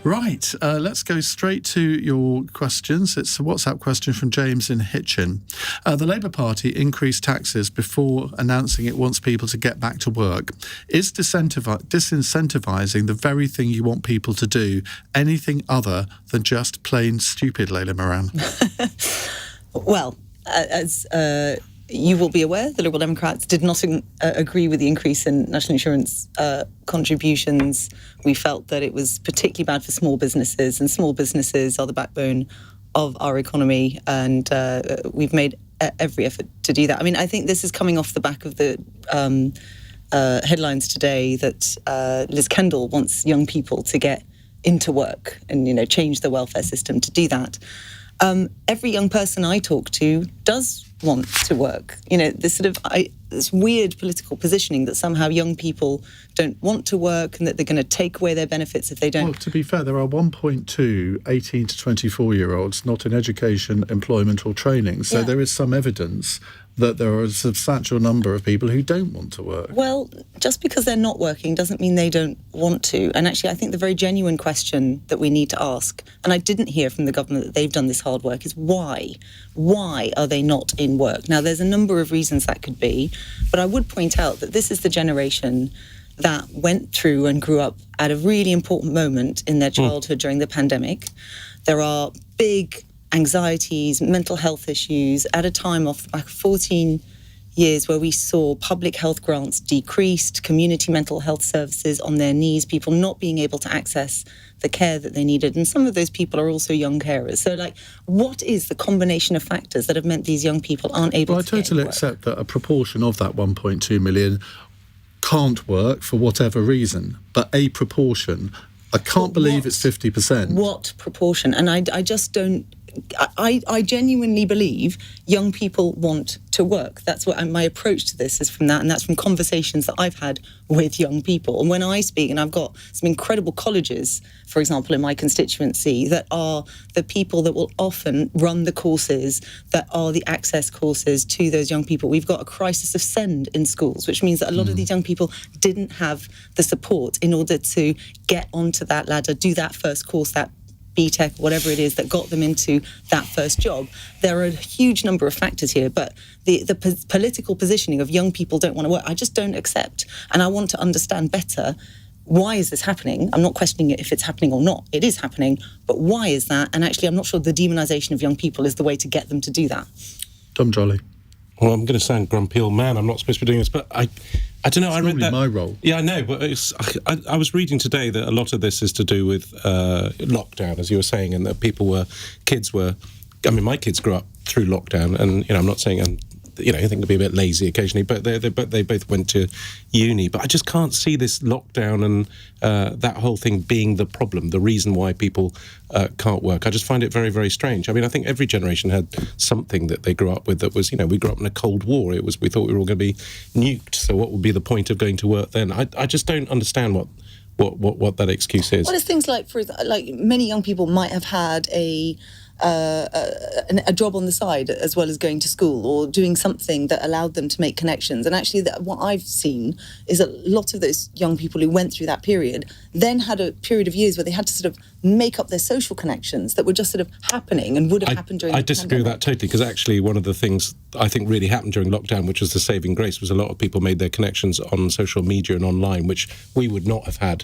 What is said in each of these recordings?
Right, let's go straight to your questions. It's a WhatsApp question from James in Hitchin. The Labour Party increased taxes before announcing it wants people to get back to work. Is disincentivising the very thing you want people to do anything other than just plain stupid, Layla Moran? Well, as you will be aware, the Liberal Democrats did not agree with the increase in national insurance contributions. We felt that it was particularly bad for small businesses, and small businesses are the backbone of our economy, and we've made every effort to do that. I mean, I think this is coming off the back of the headlines today that Liz Kendall wants young people to get into work and, change the welfare system to do that. Every young person I talk to does want to work. This this weird political positioning that somehow young people don't want to work and that they're going to take away their benefits if they don't. Well, to be fair, there are 1.2 18 to 24-year-olds not in education, employment or training. So there is some evidence that there are a substantial number of people who don't want to work. Well, just because they're not working doesn't mean they don't want to. And actually, I think the very genuine question that we need to ask, and I didn't hear from the government that they've done this hard work, is why? Why are they not in work? Now, there's a number of reasons that could be, but I would point out that this is the generation that went through and grew up at a really important moment in their childhood during the pandemic. There are big anxieties, mental health issues at a time off the back of 14 years where we saw public health grants decreased, community mental health services on their knees, people not being able to access the care that they needed. And some of those people are also young carers. So, what is the combination of factors that have meant these young people aren't able to get I totally accept that a proportion of that 1.2 million can't work for whatever reason, but a proportion, I can't believe it's 50%. What proportion? And I just don't... I genuinely believe young people want to work. That's what my approach to this is from that, and that's from conversations that I've had with young people. And when I speak, and I've got some incredible colleges, for example, in my constituency, that are the people that will often run the courses, that are the access courses to those young people. We've got a crisis of SEND in schools, which means that a lot of these young people didn't have the support in order to get onto that ladder, do that first course, that BTEC, whatever it is that got them into that first job. There are a huge number of factors here, but the political positioning of young people don't want to work, I just don't accept. And I want to understand better, why is this happening? I'm not questioning it if it's happening or not. It is happening, but why is that? And actually, I'm not sure the demonisation of young people is the way to get them to do that. Tom Joly. Well, I'm going to sound grumpy old man. I'm not supposed to be doing this, but I don't know. It's I read that. My role. Yeah, I know, but I was reading today that a lot of this is to do with lockdown, as you were saying, and that kids were. I mean, my kids grew up through lockdown, and I'm not saying I think they'll be a bit lazy occasionally, but they both went to uni. But I just can't see this lockdown and that whole thing being the problem, the reason why people can't work. I just find it very, very strange. I mean, I think every generation had something that they grew up with that was, we grew up in a Cold War. We thought we were all going to be nuked. So what would be the point of going to work then? I just don't understand what that excuse is. Well, it's things like many young people might have had a job on the side as well as going to school, or doing something that allowed them to make connections. And actually, what I've seen is a lot of those young people who went through that period then had a period of years where they had to sort of make up their social connections that were just sort of happening and would have happened during the pandemic. I disagree with that totally, because actually one of the things I think really happened during lockdown, which was the saving grace, was a lot of people made their connections on social media and online, which we would not have had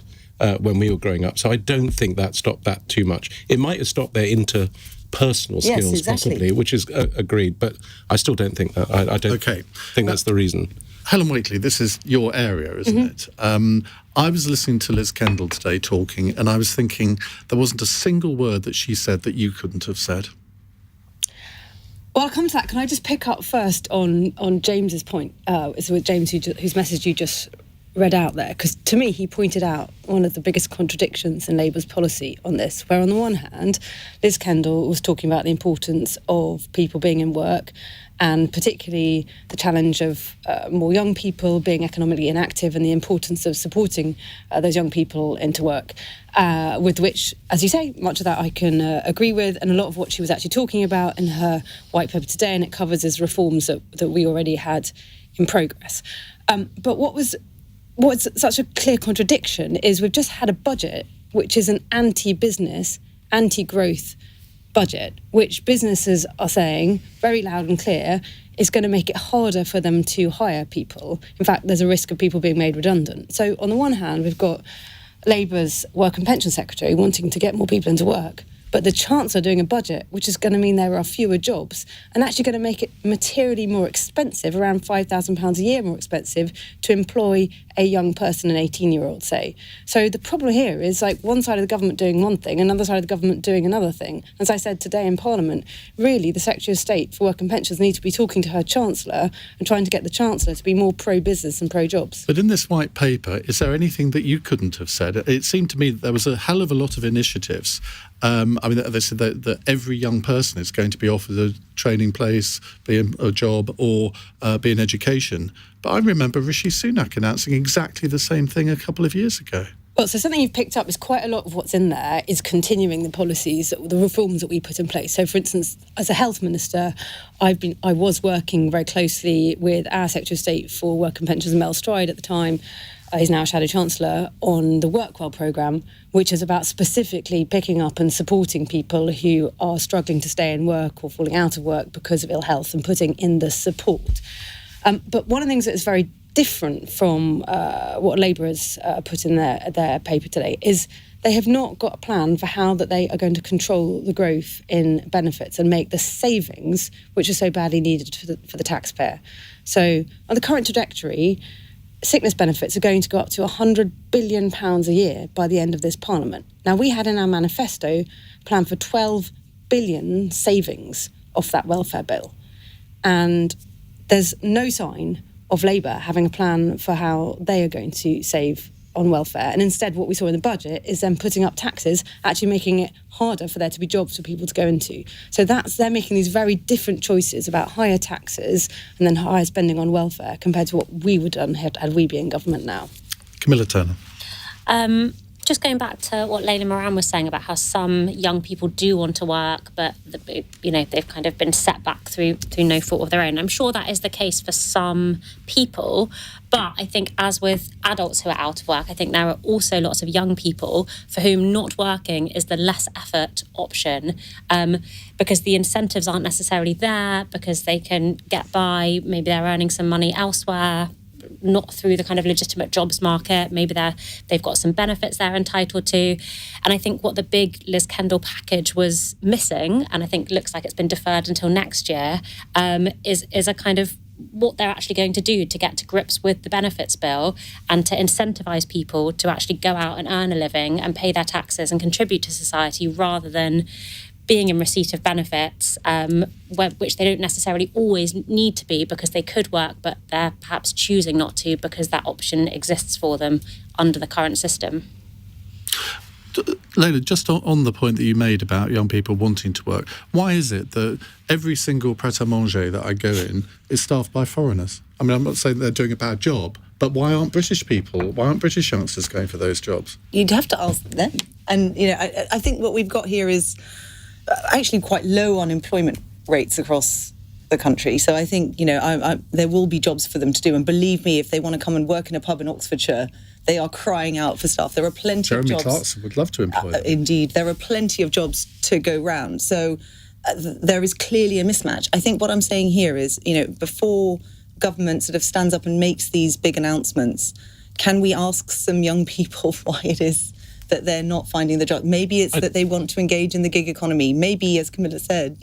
when we were growing up. So I don't think that stopped that too much. It might have stopped their interpersonal skills, possibly, which is agreed, but I still don't think that. I don't think that's the reason. Helen Whately, this is your area, isn't it? I was listening to Liz Kendall today talking, and I was thinking there wasn't a single word that she said that you couldn't have said. Well, I'll come to that. Can I just pick up first on James's point? It's with James, whose message you just read out there, because to me he pointed out one of the biggest contradictions in Labour's policy on this, where on the one hand Liz Kendall was talking about the importance of people being in work, and particularly the challenge of more young people being economically inactive, and the importance of supporting those young people into work, with which, as you say, much of that I can agree with, and a lot of what she was actually talking about in her white paper today, and it covers, is reforms that we already had in progress. But what's such a clear contradiction is we've just had a budget which is an anti-business, anti-growth budget, which businesses are saying very loud and clear is going to make it harder for them to hire people. In fact, there's a risk of people being made redundant. So on the one hand, we've got Labour's Work and Pension Secretary wanting to get more people into work, but the Chancellor doing a budget, which is going to mean there are fewer jobs and actually going to make it materially more expensive, around £5,000 a year more expensive, to employ a young person, an 18-year-old, say. So the problem here is like one side of the government doing one thing, another side of the government doing another thing. As I said today in Parliament, really the Secretary of State for Work and Pensions needs to be talking to her Chancellor and trying to get the Chancellor to be more pro-business and pro-jobs. But in this white paper, is there anything that you couldn't have said? It seemed to me that there was a hell of a lot of initiatives. I mean, they said that every young person is going to be offered a training place, be a job, or be in education. But I remember Rishi Sunak announcing exactly the same thing a couple of years ago. Well, so something you've picked up is quite a lot of what's in there is continuing the policies, the reforms that we put in place. So, for instance, as a health minister, I was working very closely with our Secretary of State for Work and Pensions, Mel Stride at the time. He's now Shadow Chancellor, on the Work Well programme, which is about specifically picking up and supporting people who are struggling to stay in work or falling out of work because of ill health and putting in the support. But one of the things that is very different from what Labour has put in their paper today is they have not got a plan for how that they are going to control the growth in benefits and make the savings, which are so badly needed for the taxpayer. So on the current trajectory, sickness benefits are going to go up to £100 billion a year by the end of this Parliament. Now, we had in our manifesto a plan for 12 billion savings off that welfare bill. And there's no sign of Labour having a plan for how they are going to save on welfare. And instead, what we saw in the budget is them putting up taxes, actually making it harder for there to be jobs for people to go into. So they're making these very different choices about higher taxes and then higher spending on welfare compared to what we would have done had we been in government now. Camilla Turner. Just going back to what Layla Moran was saying about how some young people do want to work, but they've kind of been set back through no fault of their own. I'm sure that is the case for some people, but I think as with adults who are out of work, I think there are also lots of young people for whom not working is the less effort option, because the incentives aren't necessarily there, because they can get by, maybe they're earning some money elsewhere, not through the kind of legitimate jobs market. Maybe they've got some benefits they're entitled to. And I think what the big Liz Kendall package was missing, and I think looks like it's been deferred until next year, is a kind of what they're actually going to do to get to grips with the benefits bill and to incentivise people to actually go out and earn a living and pay their taxes and contribute to society rather than being in receipt of benefits, which they don't necessarily always need to be because they could work, but they're perhaps choosing not to because that option exists for them under the current system. Layla, just on the point that you made about young people wanting to work, why is it that every single pret-a-manger that I go in is staffed by foreigners? I mean, I'm not saying they're doing a bad job, but why aren't British people, why aren't British youngsters going for those jobs? You'd have to ask them. And, I think what we've got here is actually quite low unemployment rates across the country. So I think, there will be jobs for them to do. And believe me, if they want to come and work in a pub in Oxfordshire, they are crying out for staff. There are plenty of jobs. Jeremy Clarkson would love to employ them. Indeed. There are plenty of jobs to go round. So there is clearly a mismatch. I think what I'm saying here is, before government sort of stands up and makes these big announcements, can we ask some young people why it is that they're not finding the job? Maybe it's that they want to engage in the gig economy. Maybe, as Camilla said,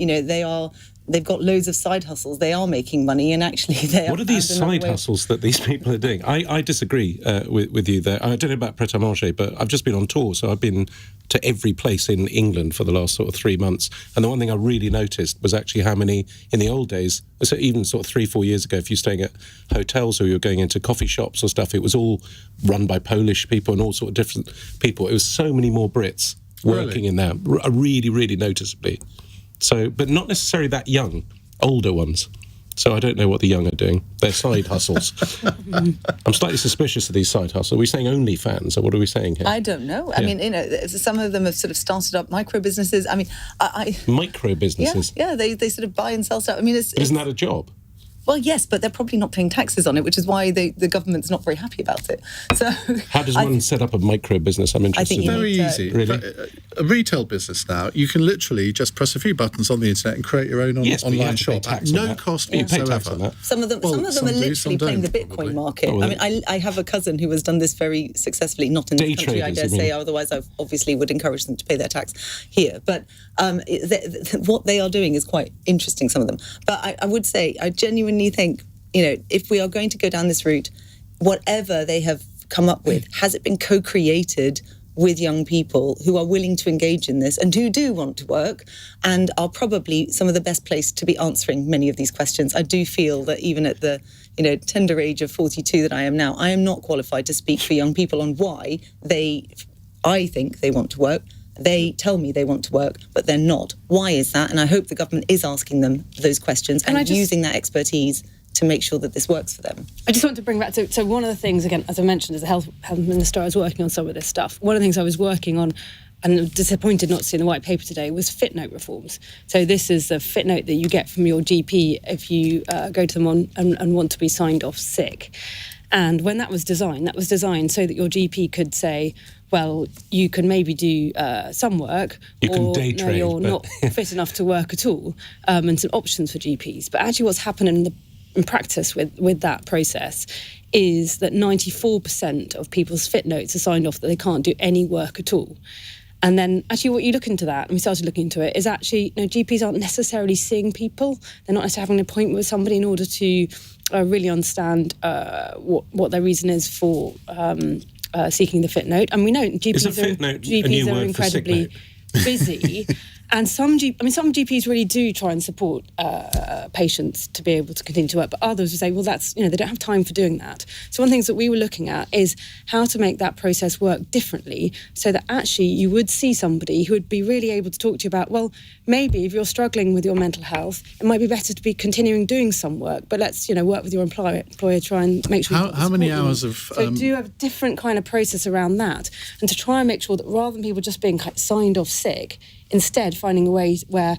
they've got loads of side hustles. They are making money, and actually they are. What are these side hustles that these people are doing? I disagree with you there. I don't know about pret-a-manger, but I've just been on tour, so I've been to every place in England for the last sort of 3 months. And the one thing I really noticed was actually how many, in the old days, so even sort of 3-4 years ago, if you're staying at hotels or you're going into coffee shops or stuff, it was all run by Polish people and all sort of different people. It was so many more Brits working in there, really, really noticeably. So, but not necessarily that young, older ones. So I don't know what the young are doing. They're side hustles. I'm slightly suspicious of these side hustles. Are we saying OnlyFans, or what are we saying here? I don't know. I mean, some of them have sort of started up micro businesses. I mean, micro businesses. Yeah, they sort of buy and sell stuff. I mean, isn't that a job? Well, yes, but they're probably not paying taxes on it, which is why the government's not very happy about it. So, how does one set up a micro business? I'm interested. think in Very need to- easy. Really? A retail business now, you can literally just press a few buttons on the internet and create your own Yes, but you online have to pay shop tax at on no that. cost You pay tax whatsoever. on that. Some of them Well, are some do, literally some playing the don't, Bitcoin probably. market. Oh, I mean, I have a cousin who has done this very successfully, not in Day this country, I traders, dare you say, mean? otherwise I obviously would encourage them to pay their tax here. But what they are doing is quite interesting, some of them. But I would say, I genuinely think, if we are going to go down this route, whatever they have come up with, has it been co-created with young people who are willing to engage in this and who do want to work and are probably some of the best placed to be answering many of these questions? I do feel that even at the tender age of 42 that I am now, I am not qualified to speak for young people on why I think they want to work. They tell me they want to work, but they're not. Why is that? And I hope the government is asking them those questions and using that expertise to make sure that this works for them. I just want to bring back so one of the things, again, as I mentioned, as a health minister, I was working on some of this stuff. One of the things I was working on, and I'm disappointed not to see in the white paper today, was fit note reforms. So this is a fit note that you get from your GP if you go to them and want to be signed off sick. And when that was designed so that your GP could say, well, you can maybe do some work, You can day no, trade, you're but- not fit enough to work at all, and some options for GPs. But actually what's happened in practice with that process is that 94% of people's fit notes are signed off that they can't do any work at all. And then actually what you look into that, and we started looking into it, is actually GPs aren't necessarily seeing people. They're not necessarily having an appointment with somebody in order to really understand what their reason is for seeking the fit note. And we know Is a fit note a new GPs are word for sick incredibly note? busy. And some GPs really do try and support patients to be able to continue to work, but others will say, well, that's, they don't have time for doing that. So one of the things that we were looking at is how to make that process work differently so that actually you would see somebody who would be really able to talk to you about, well, maybe if you're struggling with your mental health, it might be better to be continuing doing some work, but let's, work with your employer, try and make sure. How many hours of... So do have a different kind of process around that, and to try and make sure that rather than people just being signed off sick, instead finding a way where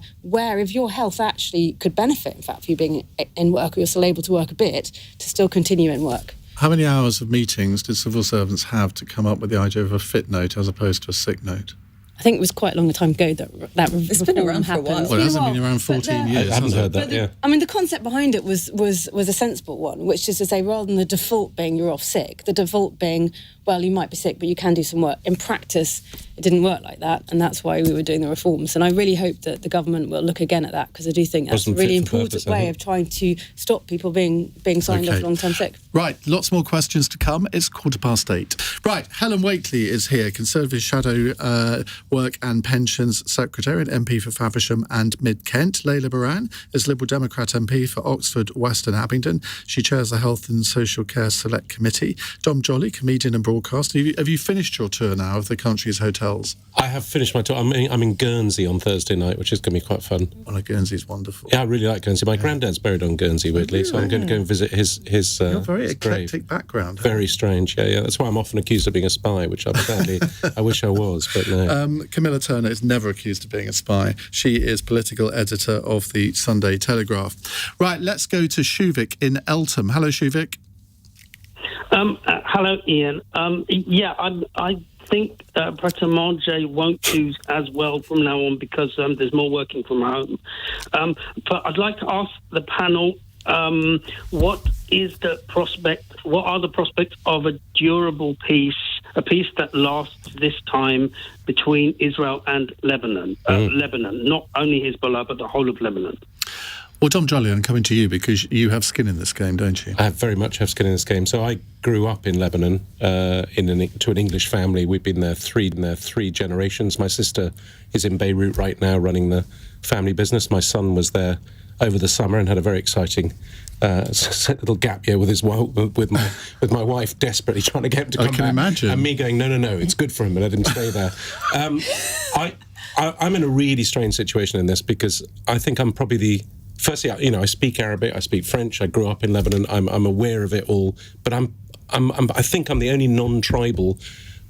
if your health actually could benefit, in fact, for you being in work or you're still able to work a bit, to still continue in work. How many hours of meetings did civil servants have to come up with the idea of a fit note as opposed to a sick note? I think it was quite a long time ago that It's been around for a while. Well, it hasn't been around 14 years. I haven't has it? heard that, yeah. I mean, the concept behind it was a sensible one, which is to say, rather than the default being you're off sick, the default being, well, you might be sick, but you can do some work. In practice, it didn't work like that, and that's why we were doing the reforms. And I really hope that the government will look again at that, because I do think that's a Wasn't really fit for important purpose, I way think. of trying to stop people being signed off long-term sick. Right, lots more questions to come. It's 8:15. Right, Helen Whately is here, Conservative Shadow Work and Pensions Secretary and MP for Faversham and Mid-Kent. Layla Moran is Liberal Democrat MP for Oxford, West and Abingdon. She chairs the Health and Social Care Select Committee. Joly, comedian and broadcaster. Have you finished your tour now of the country's hotels? I have finished my tour. I'm in Guernsey on Thursday night, which is going to be quite fun. Well, Guernsey's wonderful. Yeah, I really like Guernsey. My granddad's buried on Guernsey, weirdly, so I'm going to go and visit his You're very his eclectic grave. background. Very strange, yeah. That's why I'm often accused of being a spy, which I wish I was, but no. Camilla Turner is never accused of being a spy. She is political editor of the Sunday Telegraph. Right, let's go to Shuvik in Eltham. Hello, Shuvik. Hello, Ian. I think Preta Manger won't do as well from now on because there's more working from home. But I'd like to ask the panel, what are the prospects of a durable peace, a peace that lasts this time between Israel and Lebanon? Lebanon, not only Hezbollah, but the whole of Lebanon. Well, Joly, I'm coming to you because you have skin in this game, don't you? I very much have skin in this game. So I grew up in Lebanon to an English family. We've been there three generations. My sister is in Beirut right now running the family business. My son was there over the summer and had a very exciting little gap year with my wife, desperately trying to get him to come back. I can imagine. And me going, no, it's good for him, and let him stay there. I'm in a really strange situation in this because I think I'm probably Firstly, I speak Arabic, I speak French. I grew up in Lebanon. I'm aware of it all, but I think I'm the only non-tribal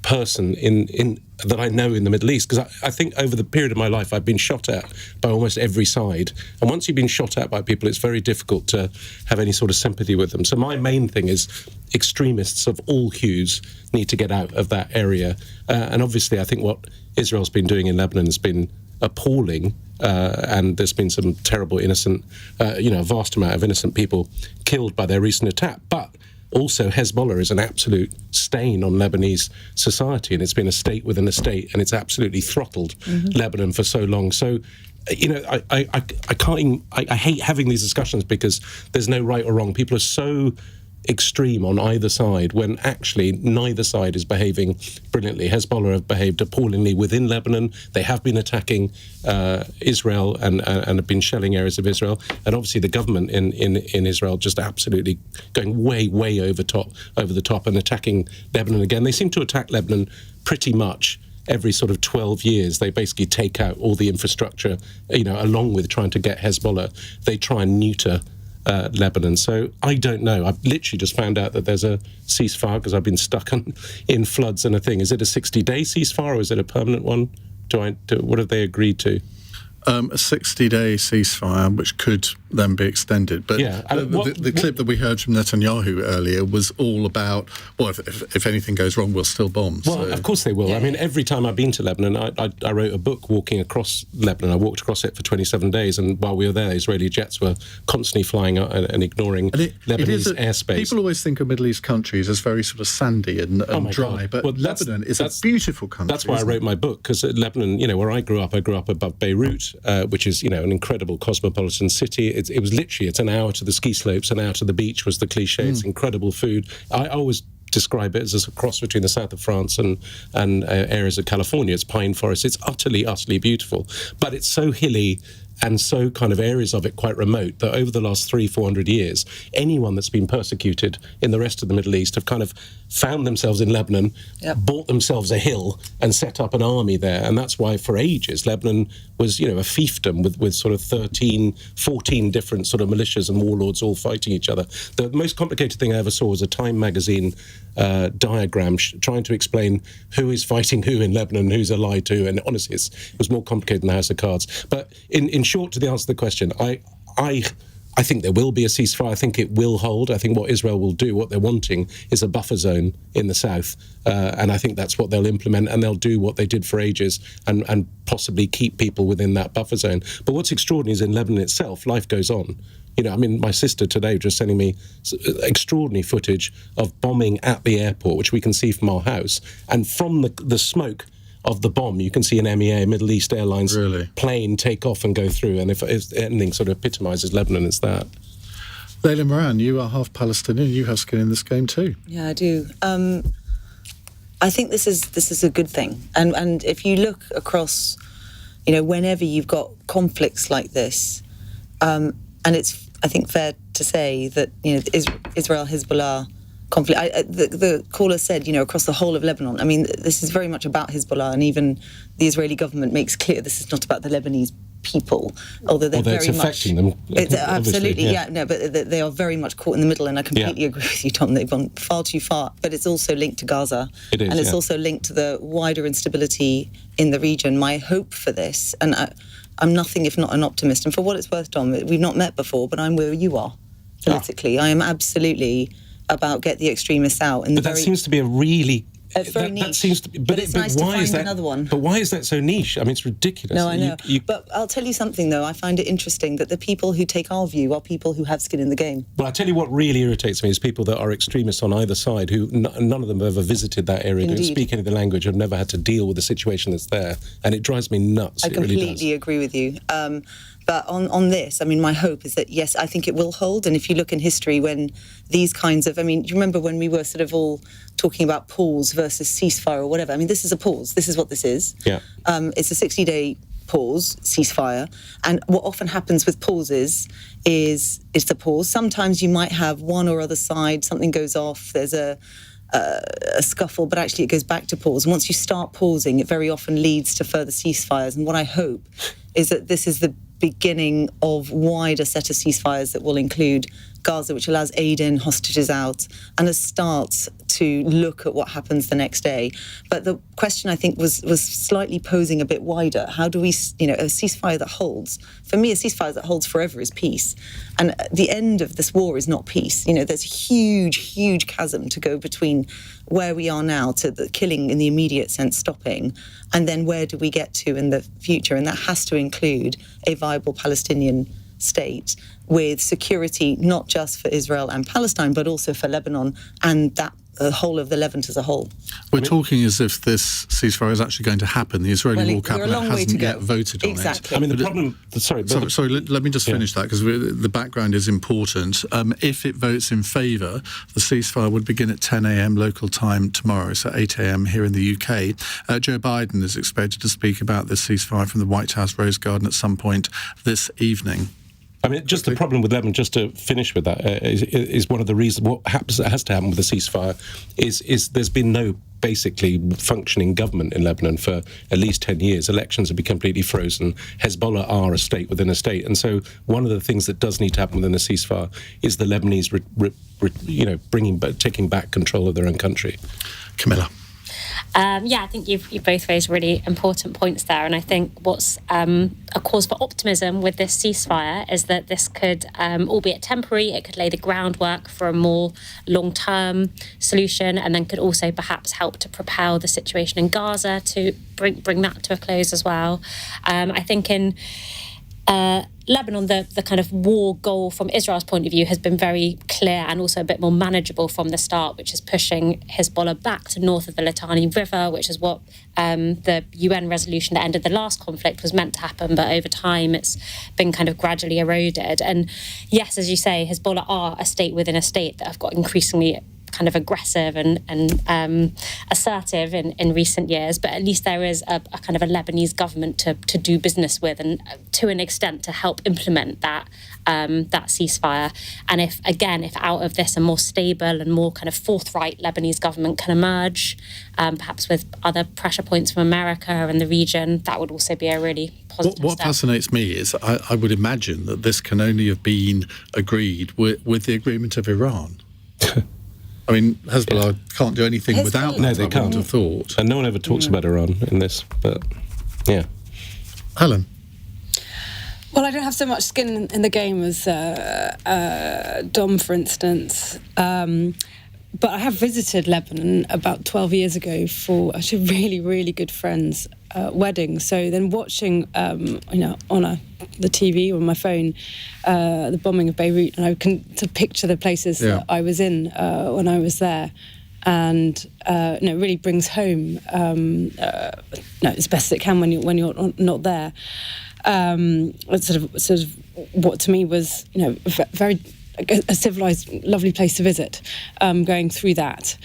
person in that I know in the Middle East, because I think over the period of my life I've been shot at by almost every side, and once you've been shot at by people, it's very difficult to have any sort of sympathy with them. So my main thing is extremists of all hues need to get out of that area, and obviously I think what Israel's been doing in Lebanon has been appalling, and there's been some terrible innocent, a vast amount of innocent people killed by their recent attack, but also, Hezbollah is an absolute stain on Lebanese society, and it's been a state within a state, and it's absolutely throttled Lebanon for so long. So, I hate having these discussions because there's no right or wrong. People are so extreme on either side when actually neither side is behaving brilliantly. Hezbollah have behaved appallingly within Lebanon. They have been attacking Israel and have been shelling areas of Israel. And obviously the government in Israel just absolutely going way over the top and attacking Lebanon again. They seem to attack Lebanon pretty much every sort of 12 years. They basically take out all the infrastructure, along with trying to get Hezbollah. They try and neuter Lebanon. So I don't know. I've literally just found out that there's a ceasefire because I've been stuck in floods and a thing. Is it a 60-day ceasefire or is it a permanent one? What have they agreed to? A 60-day ceasefire, which could then be extended. But the clip that we heard from Netanyahu earlier was all about, well, if anything goes wrong, we'll still bomb. Well, of course they will. Yeah. I mean, every time I've been to Lebanon, I wrote a book walking across Lebanon. I walked across it for 27 days, and while we were there, Israeli jets were constantly flying out and ignoring Lebanese airspace. People always think of Middle East countries as very sort of sandy and dry, but Lebanon is a beautiful country. That's why I wrote my book, because Lebanon, where I grew up above Beirut, which is, an incredible cosmopolitan city. It was literally, it's an hour to the ski slopes, an hour to the beach was the cliche. It's incredible food. I always describe it as a cross between the south of France and areas of California. It's pine forest. It's utterly beautiful. But it's so hilly and so kind of areas of it quite remote that over the last 300-400 years, anyone that's been persecuted in the rest of the Middle East have kind of found themselves in Lebanon, bought themselves a hill and set up an army there. And that's why for ages Lebanon was, a fiefdom with sort of 13, 14 different sort of militias and warlords all fighting each other. The most complicated thing I ever saw was a Time magazine diagram trying to explain who is fighting who in Lebanon, who's allied to, and honestly it was more complicated than the House of Cards. But in short, to the answer to the question, I think there will be a ceasefire. I think it will hold. I think what Israel will do, what they're wanting, is a buffer zone in the south. And I think that's what they'll implement, and they'll do what they did for ages and possibly keep people within that buffer zone. But what's extraordinary is in Lebanon itself, life goes on. My sister today was just sending me extraordinary footage of bombing at the airport, which we can see from our house. And from the smoke of the bomb, you can see an MEA, Middle East Airlines plane take off and go through. And if anything sort of epitomises Lebanon, it's that. Layla Moran, you are half Palestinian. You have skin in this game too. Yeah, I do. I think this is a good thing. And if you look across, whenever you've got conflicts like this, and it's, I think, fair to say that, Israel-Hezbollah conflict. The caller said, across the whole of Lebanon. I mean, this is very much about Hezbollah, and even the Israeli government makes clear this is not about the Lebanese people, although they're very it's affecting them. Absolutely, but they are very much caught in the middle, and I completely agree with you, Tom. They've gone far too far, but it's also linked to Gaza, and it's also linked to the wider instability in the region. My hope for this, and I'm nothing if not an optimist, and for what it's worth, Tom, we've not met before, but I'm where you are politically. I am absolutely about get the extremists out. But that seems to be a really... It's very niche. That seems to be, but it's nice to find another one. But why is that so niche? I mean, it's ridiculous. No, I know. But I'll tell you something, though. I find it interesting that the people who take our view are people who have skin in the game. Well, I tell you what really irritates me is people that are extremists on either side who none of them have ever visited that area, don't speak any of the language, have never had to deal with the situation that's there. And it drives me nuts. I completely agree with you. But on this, I mean, my hope is that, yes, I think it will hold. And if you look in history when these kinds of... I mean, do you remember when we were sort of all talking about pause versus ceasefire or whatever? I mean, this is a pause. This is what this is. Yeah. It's a 60-day pause, ceasefire. And what often happens with pauses is it's a pause. Sometimes you might have one or other side, something goes off, there's a scuffle, but actually it goes back to pause. And once you start pausing, it very often leads to further ceasefires. And what I hope is that this is the beginning of wider set of ceasefires that will include Gaza, which allows aid in, hostages out, and a start to look at what happens the next day. But the question, I think, was slightly posing a bit wider. How do we, a ceasefire that holds? For me, a ceasefire that holds forever is peace. And the end of this war is not peace. There's a huge, huge chasm to go between where we are now to the killing in the immediate sense stopping, and then where do we get to in the future? And that has to include a viable Palestinian state with security, not just for Israel and Palestine, but also for Lebanon and the whole of the Levant as a whole. We're talking as if this ceasefire is actually going to happen. The Israeli War Cabinet hasn't yet voted on it. I mean, the problem... Sorry, let me just finish that, because the background is important. If it votes in favour, the ceasefire would begin at 10 a.m. local time tomorrow, so 8 a.m. here in the UK. Joe Biden is expected to speak about this ceasefire from the White House Rose Garden at some point this evening. I mean, just the problem with Lebanon, just to finish with that, is one of the reasons what has to happen with the ceasefire is there's been no basically functioning government in Lebanon for at least 10 years. Elections have been completely frozen. Hezbollah are a state within a state. And so one of the things that does need to happen within the ceasefire is the Lebanese, taking back control of their own country. Camilla. I think you've both raised really important points there, and I think what's a cause for optimism with this ceasefire is that this could, albeit temporary, it could lay the groundwork for a more long-term solution, and then could also perhaps help to propel the situation in Gaza to bring that to a close as well. I think in Lebanon, the kind of war goal from Israel's point of view has been very clear and also a bit more manageable from the start, which is pushing Hezbollah back to north of the Litani River, which is what the UN resolution that ended the last conflict was meant to happen. But over time, it's been kind of gradually eroded. And yes, as you say, Hezbollah are a state within a state that have got increasingly kind of aggressive and assertive in recent years, but at least there is a kind of a Lebanese government to do business with, and to an extent to help implement that ceasefire. And if out of this a more stable and more kind of forthright Lebanese government can emerge, perhaps with other pressure points from America and the region, that would also be a really positive What step. fascinates me is I would imagine that this can only have been agreed with the agreement of Iran. I mean, Hezbollah can't do anything without that. No, they can't. I would have thought. And no one ever talks about Iran in this, but yeah. Helen. Well, I don't have so much skin in the game as Dom, for instance. But I have visited Lebanon about 12 years ago for actually really, really good friends' wedding. So then watching, on the TV or on my phone, the bombing of Beirut, and I can to picture the places that I was in when I was there. And it really brings home as best it can when you're not there. Sort of what to me was very a civilized, lovely place to visit. Going through that,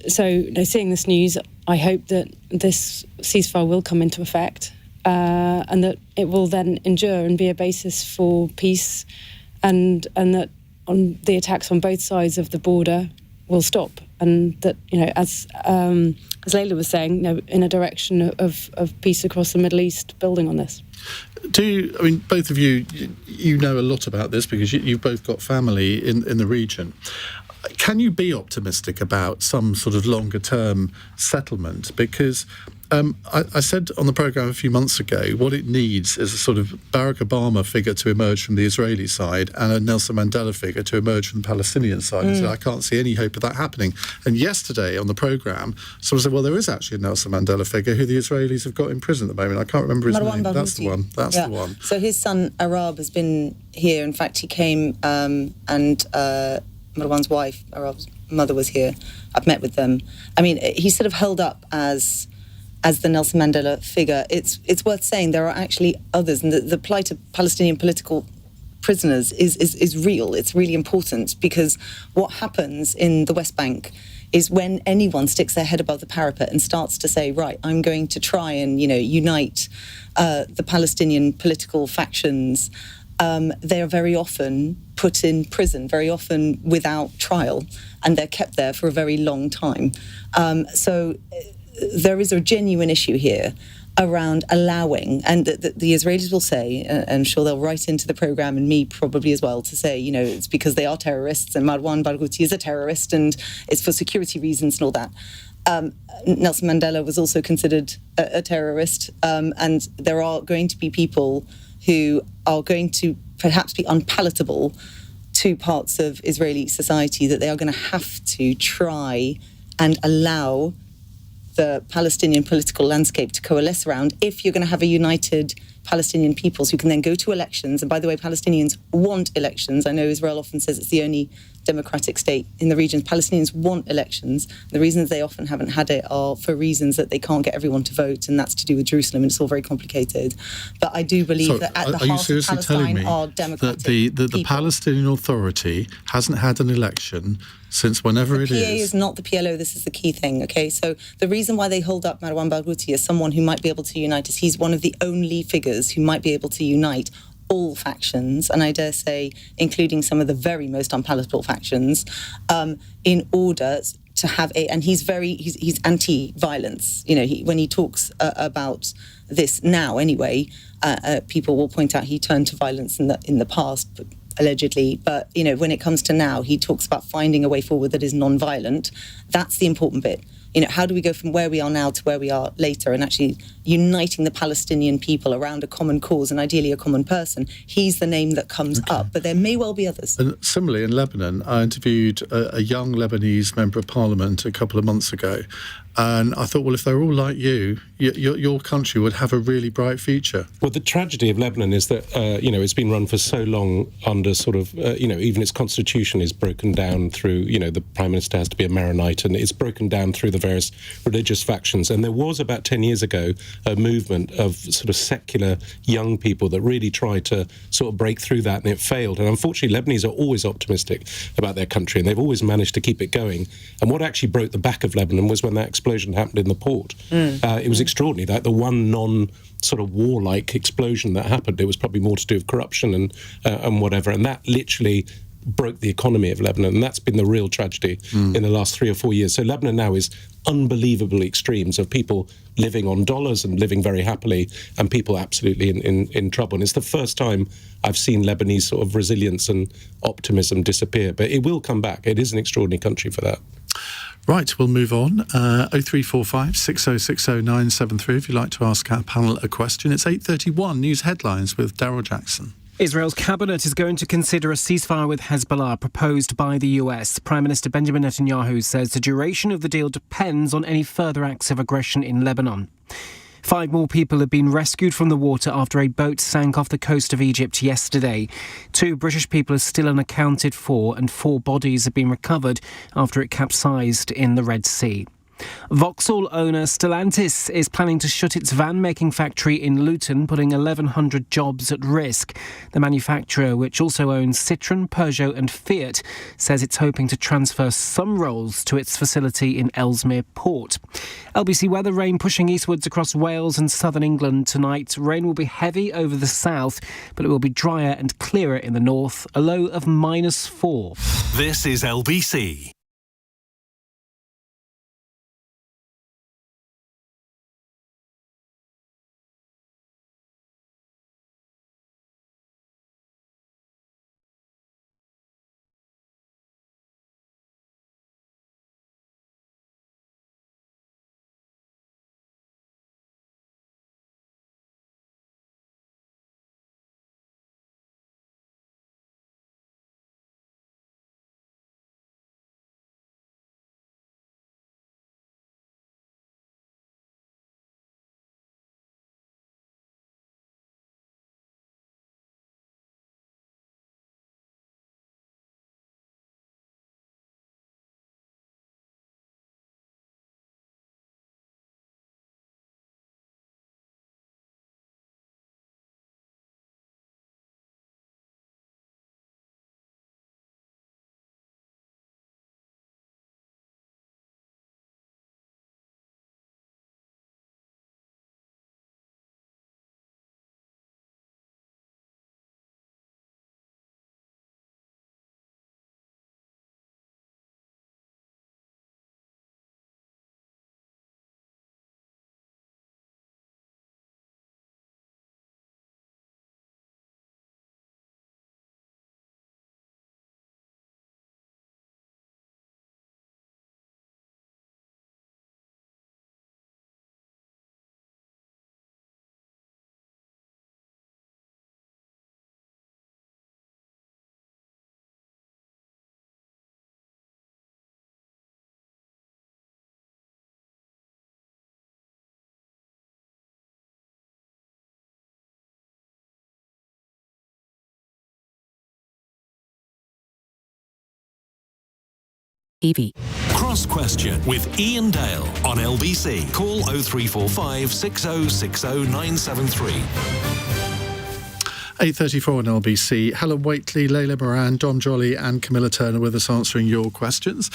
seeing this news, I hope that this ceasefire will come into effect, and that it will then endure and be a basis for peace, and that on the attacks on both sides of the border will stop, and that as Layla was saying, in a direction of peace across the Middle East, building on this. Both of you know a lot about this because you've both got family in the region. Can you be optimistic about some sort of longer-term settlement? Because I said on the programme a few months ago, what it needs is a sort of Barack Obama figure to emerge from the Israeli side and a Nelson Mandela figure to emerge from the Palestinian side. And so I can't see any hope of that happening. And yesterday on the programme, someone said, well, there is actually a Nelson Mandela figure who the Israelis have got in prison at the moment. I can't remember his name. That's the one. That's the one. So his son, Arab, has been here. In fact, he came and Marwan's wife, Arab's mother, was here. I've met with them. I mean, he's sort of held up as the Nelson Mandela figure. It's worth saying there are actually others, and the plight of Palestinian political prisoners is real. It's really important, because what happens in the West Bank is when anyone sticks their head above the parapet and starts to say, right, I'm going to try and unite the Palestinian political factions, they are very often put in prison, very often without trial, and they're kept there for a very long time. So there is a genuine issue here. around allowing, and the Israelis will say, and I'm sure they'll write into the programme, and me probably as well, to say, it's because they are terrorists, and Marwan Barghouti is a terrorist, and it's for security reasons and all that. Nelson Mandela was also considered a terrorist, and there are going to be people who are going to perhaps be unpalatable to parts of Israeli society that they are going to have to try and allow the Palestinian political landscape to coalesce around if you're going to have a united Palestinian peoples who can then go to elections. And by the way, Palestinians want elections. I know Israel often says it's the only democratic state in the region. Palestinians want elections. The reasons they often haven't had it are for reasons that they can't get everyone to vote, and that's to do with Jerusalem, and it's all very complicated. But I do believe that at the heart of Palestine are democratic that the Palestinian Authority hasn't had an election since whenever it is? The PA is not the PLO. This is the key thing, okay? So the reason why they hold up Marwan Barghouti as someone who might be able to unite is he's one of the only figures who might be able to unite all factions, and I dare say, including some of the very most unpalatable factions, in order to have and he's anti-violence. When he talks about this now, anyway, people will point out he turned to violence in the past, allegedly. But when it comes to now, he talks about finding a way forward that is non-violent. That's the important bit. How do we go from where we are now to where we are later, and actually uniting the Palestinian people around a common cause and ideally a common person? He's the name that comes up, but there may well be others. And similarly, in Lebanon, I interviewed a young Lebanese member of parliament a couple of months ago, and I thought, well, if they're all like you, your country would have a really bright future. Well, the tragedy of Lebanon is that, it's been run for so long under sort of, even its constitution is broken down through, the Prime Minister has to be a Maronite, and it's broken down through the various religious factions. And there was, about 10 years ago, a movement of sort of secular young people that really tried to sort of break through that, and it failed. And unfortunately, Lebanese are always optimistic about their country, and they've always managed to keep it going. And what actually broke the back of Lebanon was when that explosion happened in the port. It was extraordinary, that the one sort of warlike explosion that happened, it was probably more to do with corruption and whatever, and that literally broke the economy of Lebanon, and that's been the real tragedy in the last 3 or 4 years. So Lebanon now is unbelievable extremes of people living on dollars and living very happily, and people absolutely in trouble. And it's the first time I've seen Lebanese sort of resilience and optimism disappear, but it will come back. It is an extraordinary country for that. Right, we'll move on. 0345 6060 973 if you'd like to ask our panel a question. It's 8:31 news headlines with Daryl Jackson. Israel's cabinet is going to consider a ceasefire with Hezbollah proposed by the US. Prime Minister Benjamin Netanyahu says the duration of the deal depends on any further acts of aggression in Lebanon. 5 more people have been rescued from the water after a boat sank off the coast of Egypt yesterday. 2 British people are still unaccounted for, and 4 bodies have been recovered after it capsized in the Red Sea. Vauxhall owner Stellantis is planning to shut its van-making factory in Luton, putting 1,100 jobs at risk. The manufacturer, which also owns Citroën, Peugeot and Fiat, says it's hoping to transfer some roles to its facility in Ellesmere Port. LBC weather: rain pushing eastwards across Wales and southern England tonight. Rain will be heavy over the south, but it will be drier and clearer in the north, a low of -4. This is LBC. TV. Cross Question with Iain Dale on LBC. Call 0345 6060 973. 8:34 on LBC. Helen, Whately, Layla, Moran, Dom, Joly and Camilla Turner with us answering your questions.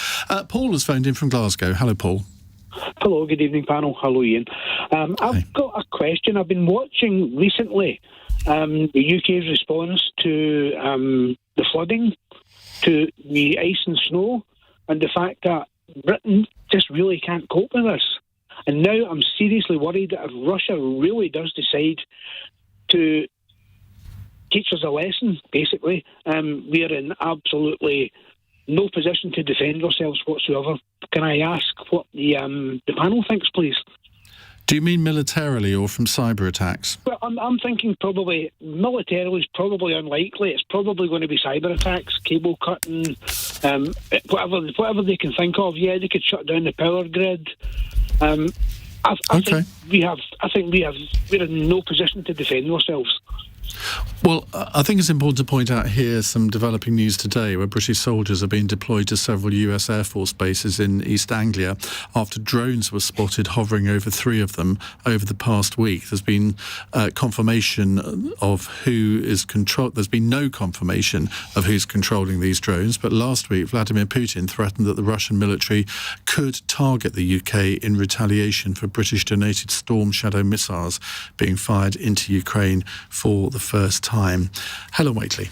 Paul has phoned in from Glasgow. Hello, Paul. Hello, good evening, panel. Hello, Ian. I've got a question. I've been watching recently the UK's response to the flooding, to the ice and snow, and the fact that Britain just really can't cope with this. And now I'm seriously worried that if Russia really does decide to teach us a lesson, basically, we are in absolutely no position to defend ourselves whatsoever. Can I ask what the panel thinks, please? Do you mean militarily or from cyber attacks? Well, I'm thinking probably militarily is probably unlikely. It's probably going to be cyber attacks, cable cutting, whatever they can think of. Yeah, they could shut down the power grid. I think we're in no position to defend ourselves. Well, I think it's important to point out here some developing news today where British soldiers are being deployed to several US Air Force bases in East Anglia after drones were spotted hovering over 3 of them over the past week. There's been confirmation of who is There's been no confirmation of who's controlling these drones, but last week Vladimir Putin threatened that the Russian military could target the UK in retaliation for British-donated Storm Shadow missiles being fired into Ukraine for the first time. Helen, Whately.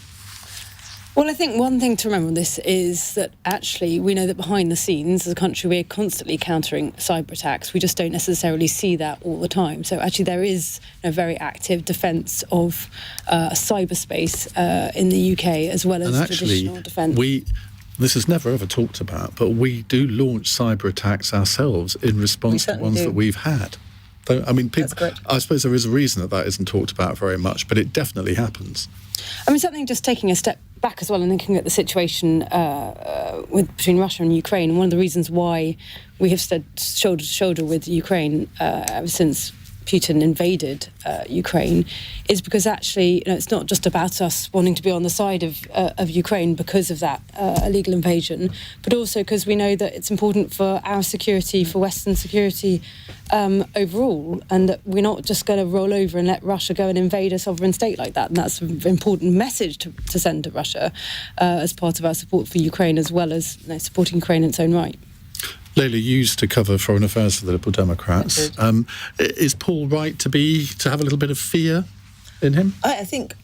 Well, I think one thing to remember on this is that actually we know that behind the scenes as a country we're constantly countering cyber attacks. We just don't necessarily see that all the time. So actually there is a very active defence of cyberspace in the UK as well as traditional defence. This is never ever talked about, but we do launch cyber attacks ourselves in response to ones that we've had. I mean, I suppose there is a reason that isn't talked about very much, but it definitely happens. I mean, something just taking a step back as well and looking at the situation between Russia and Ukraine. One of the reasons why we have stood shoulder to shoulder with Ukraine ever since Putin invaded Ukraine is because actually it's not just about us wanting to be on the side of Ukraine because of that illegal invasion, but also because we know that it's important for our security, for Western security overall, and that we're not just going to roll over and let Russia go and invade a sovereign state like that. And that's an important message to send to Russia as part of our support for Ukraine, as well as supporting Ukraine in its own right. Layla, you used to cover foreign affairs for the Liberal Democrats. Is Paul right to have a little bit of fear in him? I think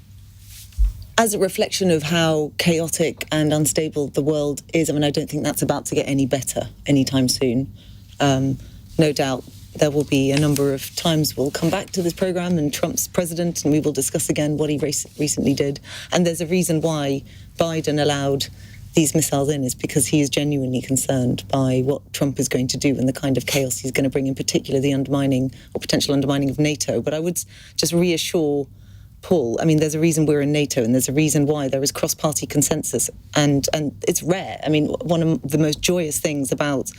as a reflection of how chaotic and unstable the world is, I mean, I don't think that's about to get any better anytime soon. No doubt there will be a number of times we'll come back to this programme and Trump's president and we will discuss again what he recently did. And there's a reason why Biden allowed these missiles in is because he is genuinely concerned by what Trump is going to do and the kind of chaos he's going to bring, in particular the undermining or potential undermining of NATO. But I would just reassure Paul, I mean, there's a reason we're in NATO and there's a reason why there is cross-party consensus and it's rare. I mean, one of the most joyous things about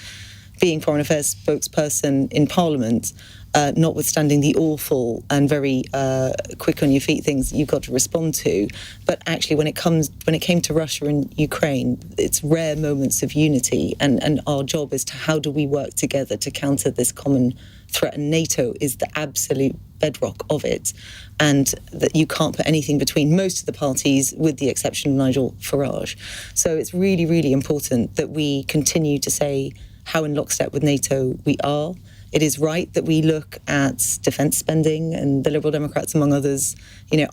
being Foreign Affairs spokesperson in Parliament, notwithstanding the awful and very quick on your feet things you've got to respond to, but actually when it came to Russia and Ukraine, it's rare moments of unity, and our job is to how do we work together to counter this common threat, and NATO is the absolute bedrock of it, and that you can't put anything between most of the parties with the exception of Nigel Farage. So it's really, really important that we continue to say how in lockstep with NATO we are. It is right that we look at defence spending, and the Liberal Democrats, among others,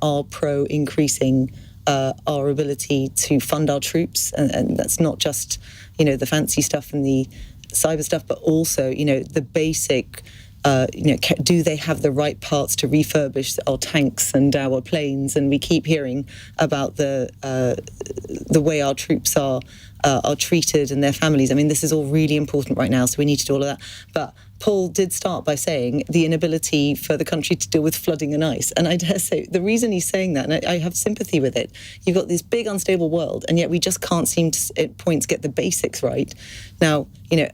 are pro-increasing our ability to fund our troops, and that's not just, the fancy stuff and the cyber stuff, but also, the basic, do they have the right parts to refurbish our tanks and our planes? And we keep hearing about the way our troops are treated and their families. I mean, this is all really important right now, so we need to do all of that. But Paul did start by saying the inability for the country to deal with flooding and ice. And I dare say the reason he's saying that, and I have sympathy with it, you've got this big unstable world, and yet we just can't seem to, at points, get the basics right. Now,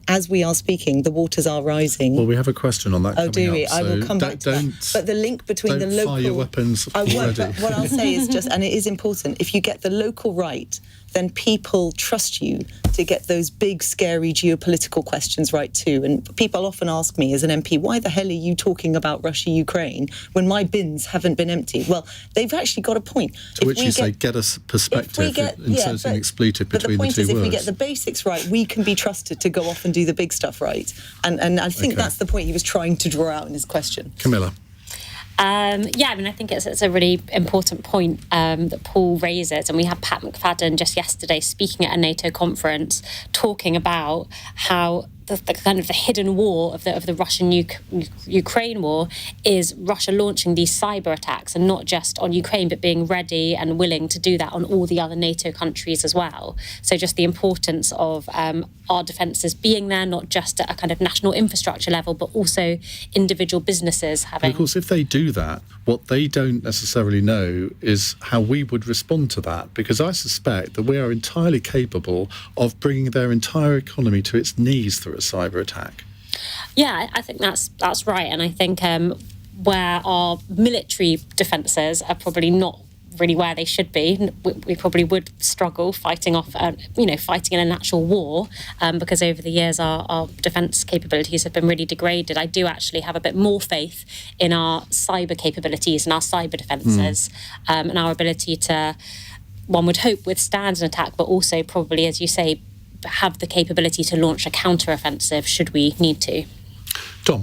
as we are speaking, the waters are rising. Well, we have a question on that coming do we? up, I will come back to that. But the link between the local... Don't fire your weapons I won't, but what I'll say is just, and it is important, if you get the local right, then people trust you to get those big, scary geopolitical questions right too. And people often ask me as an MP, why the hell are you talking about Russia, Ukraine, when my bins haven't been emptied? Well, they've actually got a point. To which you say, get us perspective, inserting expletive between the two words. But the point is, if we get the basics right, we can be trusted to go off and do the big stuff right. And I think that's the point he was trying to draw out in his question. Camilla. I think it's a really important point that Paul raises, and we had Pat McFadden just yesterday speaking at a NATO conference talking about how the kind of the hidden war of the Russian Ukraine war is Russia launching these cyber attacks, and not just on Ukraine, but being ready and willing to do that on all the other NATO countries as well. So just the importance of our defences being there, not just at a kind of national infrastructure level, but also individual businesses having. Of course, if they do that, what they don't necessarily know is how we would respond to that, because I suspect that we are entirely capable of bringing their entire economy to its knees through a cyber attack. Yeah, I think that's right, and I think where our military defences are probably not really where they should be, we probably would struggle fighting in an actual war, because over the years our defence capabilities have been really degraded. I do actually have a bit more faith in our cyber capabilities and our cyber defences, and our ability to, one would hope, withstand an attack, but also probably, as you say, have the capability to launch a counter-offensive should we need to. Tom?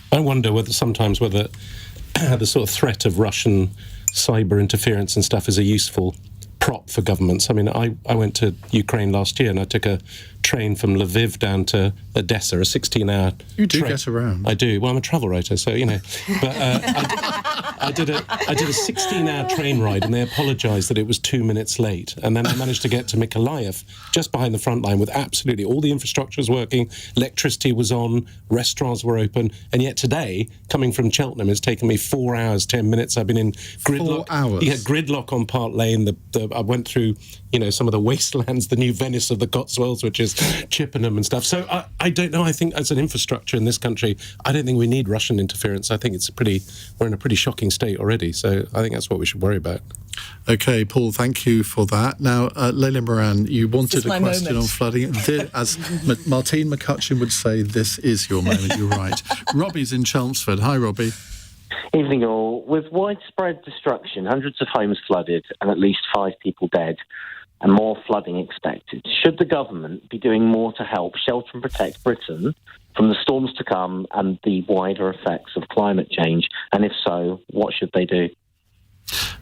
I wonder whether the sort of threat of Russian cyber interference and stuff is a useful prop for governments. I mean, I went to Ukraine last year and I took a train from Lviv down to Odessa, a 16-hour You do get around. I do. Well, I'm a travel writer, so, But I did a 16-hour train ride, and they apologised that it was 2 minutes late. And then I managed to get to Mykolaiv, just behind the front line, with absolutely all the infrastructure was working, electricity was on, restaurants were open. And yet today, coming from Cheltenham, it's taken me 4 hours, 10 minutes. I've been in gridlock. 4 hours? Yeah, gridlock on Park Lane. I went through, some of the wastelands, the new Venice of the Cotswolds, which is Chippenham and stuff. So I don't know. I think as an infrastructure in this country, I don't think we need Russian interference. I think we're in a pretty shocking state already. So I think that's what we should worry about. OK, Paul, thank you for that. Now, Layla Moran, you wanted a question on flooding. As Martine McCutcheon would say, this is your moment. You're right. Robbie's in Chelmsford. Hi, Robbie. Evening all. With widespread destruction, hundreds of homes flooded and at least 5 people dead, and more flooding expected, should the government be doing more to help shelter and protect Britain from the storms to come and the wider effects of climate change? And if so, what should they do?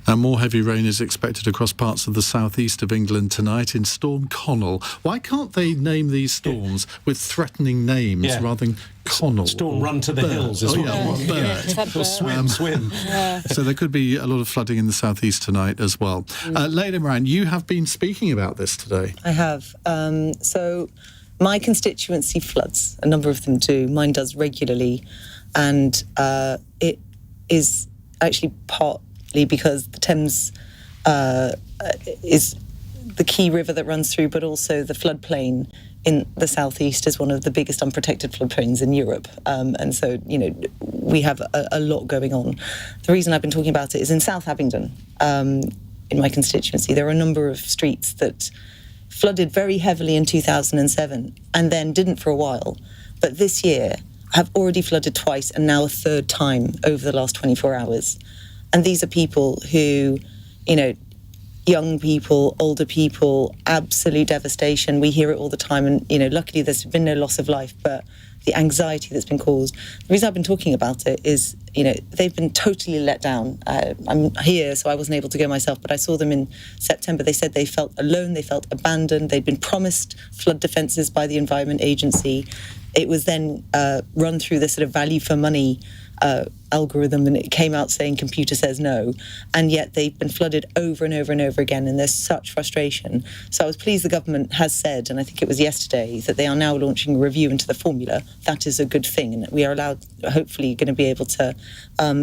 And more heavy rain is expected across parts of the southeast of England tonight in Storm Connell. Why can't they name these storms with threatening names rather than Connell? Storm Run to the Hills as well. Or swim. So there could be a lot of flooding in the southeast tonight as well. Layla Moran, you have been speaking about this today. I have. So my constituency floods. A number of them do. Mine does regularly. And it is actually partly because the Thames is the key river that runs through, but also the floodplain in the southeast is one of the biggest unprotected floodplains in Europe. And so, we have a lot going on. The reason I've been talking about it is in South Abingdon, in my constituency, there are a number of streets that flooded very heavily in 2007 and then didn't for a while. But this year have already flooded twice and now a third time over the last 24 hours. And these are people who, young people, older people, absolute devastation. We hear it all the time. And, luckily there's been no loss of life, but the anxiety that's been caused. The reason I've been talking about it is, they've been totally let down. I'm here, so I wasn't able to go myself, but I saw them in September. They said they felt alone, they felt abandoned. They'd been promised flood defences by the Environment Agency. It was then run through this sort of value for money algorithm, and it came out saying computer says no, and yet they've been flooded over and over and over again, and there's such frustration. So I was pleased the government has said, and I think it was yesterday, that they are now launching a review into the formula. That is a good thing, and we are allowed, hopefully going to be able to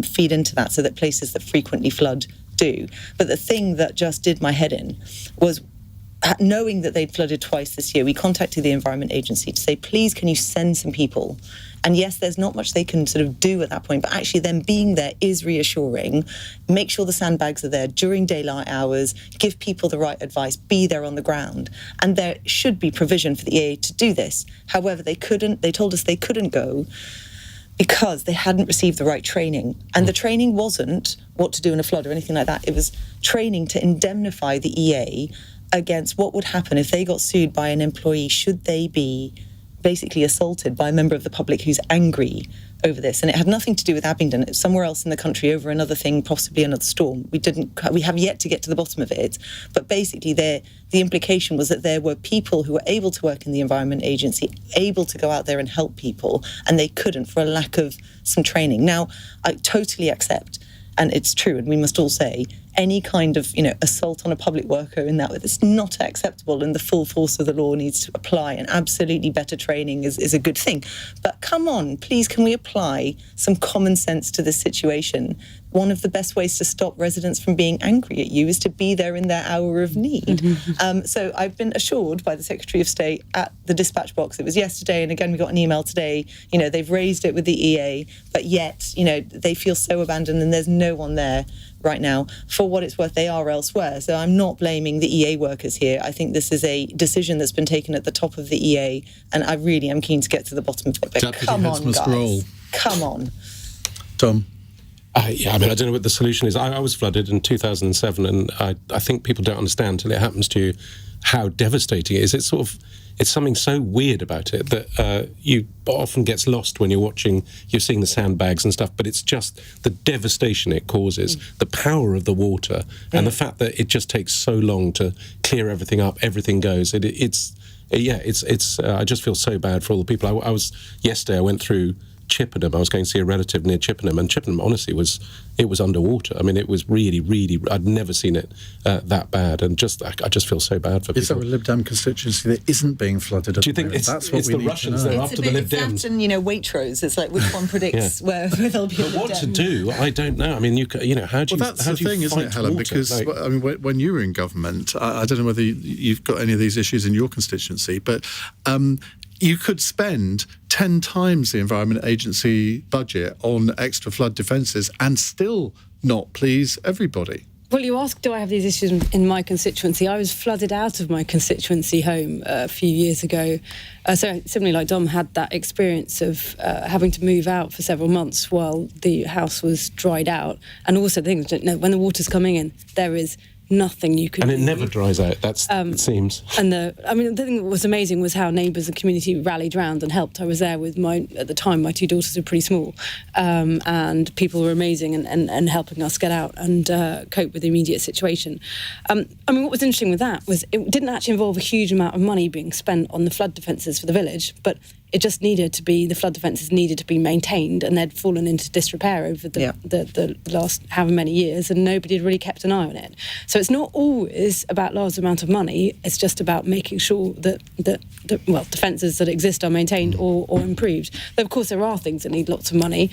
feed into that so that places that frequently flood do. But the thing that just did my head in was, knowing that they'd flooded twice this year, we contacted the Environment Agency to say, please, can you send some people And yes, there's not much they can sort of do at that point, but actually them being there is reassuring. Make sure the sandbags are there during daylight hours, give people the right advice, be there on the ground. And there should be provision for the EA to do this. However, they told us they couldn't go because they hadn't received the right training. And the training wasn't what to do in a flood or anything like that. It was training to indemnify the EA against what would happen if they got sued by an employee should they be basically assaulted by a member of the public who's angry over this. And it had nothing to do with Abingdon. It was somewhere else in the country over another thing, possibly another storm. We have yet to get to the bottom of it. But basically the implication was that there were people who were able to work in the Environment Agency, able to go out there and help people, and they couldn't for a lack of some training. Now, I totally accept, and it's true, and we must all say, any kind of assault on a public worker in that way, it's not acceptable, and the full force of the law needs to apply, and absolutely better training is a good thing. But come on, please, can we apply some common sense to this situation? One of the best ways to stop residents from being angry at you is to be there in their hour of need. So I've been assured by the Secretary of State at the dispatch box, it was yesterday, and again we got an email today, they've raised it with the EA, but yet, they feel so abandoned and there's no one there right now. For what it's worth, they are elsewhere. So I'm not blaming the EA workers here. I think this is a decision that's been taken at the top of the EA, and I really am keen to get to the bottom of it. But Deputy come heads on, must guys. roll. Come on. Tom? I don't know what the solution is. I was flooded in 2007, and I think people don't understand till it happens to you how devastating it is. It's something so weird about it that you often gets lost when you're seeing the sandbags and stuff, but it's just the devastation it causes, the power of the water, and the fact that it just takes so long to clear everything up, everything goes. I just feel so bad for all the people. Yesterday I went through Chippenham. I was going to see a relative near Chippenham, and Chippenham, honestly, was underwater. I mean, it was really, really. I'd never seen it that bad, and I just feel so bad for people. Is there a Lib Dem constituency that isn't being flooded? Do you think it's the Russians that are after the Lib Dems? It's often, Waitrose. It's like which one predicts where there'll be a Lib Dem. What to do? I don't know. I mean, how do you? Well, that's the thing, isn't it, Helen? Water? Because when you were in government, I don't know whether you've got any of these issues in your constituency, but you could spend 10 times the Environment Agency budget on extra flood defences and still not please everybody. Well, you asked, do I have these issues in my constituency? I was flooded out of my constituency home a few years ago. So similarly, like Dom, had that experience of having to move out for several months while the house was dried out. And also things, when the water's coming in, there is nothing you can do. And it never dries out, it seems. And the thing that was amazing was how neighbours and community rallied round and helped. I was there with at the time, my two daughters were pretty small, and people were amazing and helping us get out and cope with the immediate situation. What was interesting with that was it didn't actually involve a huge amount of money being spent on the flood defences for the village, but it just the flood defences needed to be maintained, and they'd fallen into disrepair over the last however many years, and nobody had really kept an eye on it. So it's not always about large amount of money, it's just about making sure that defences that exist are maintained or improved. Though of course there are things that need lots of money.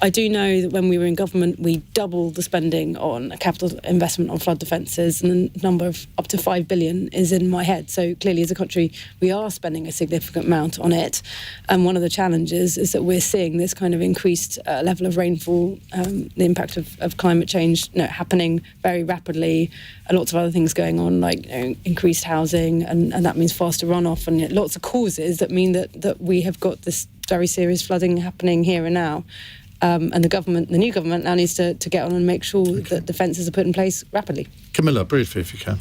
I do know that when we were in government, we doubled the spending on a capital investment on flood defences, and the number of up to 5 billion is in my head. So clearly as a country, we are spending a significant amount on it. And one of the challenges is that we're seeing this kind of increased level of rainfall, the impact of climate change happening very rapidly, and lots of other things going on, like increased housing, and that means faster runoff, and lots of causes that mean that we have got this very serious flooding happening here and now. And the new government now needs to get on and make sure that defences are put in place rapidly. Camilla, briefly, if you can.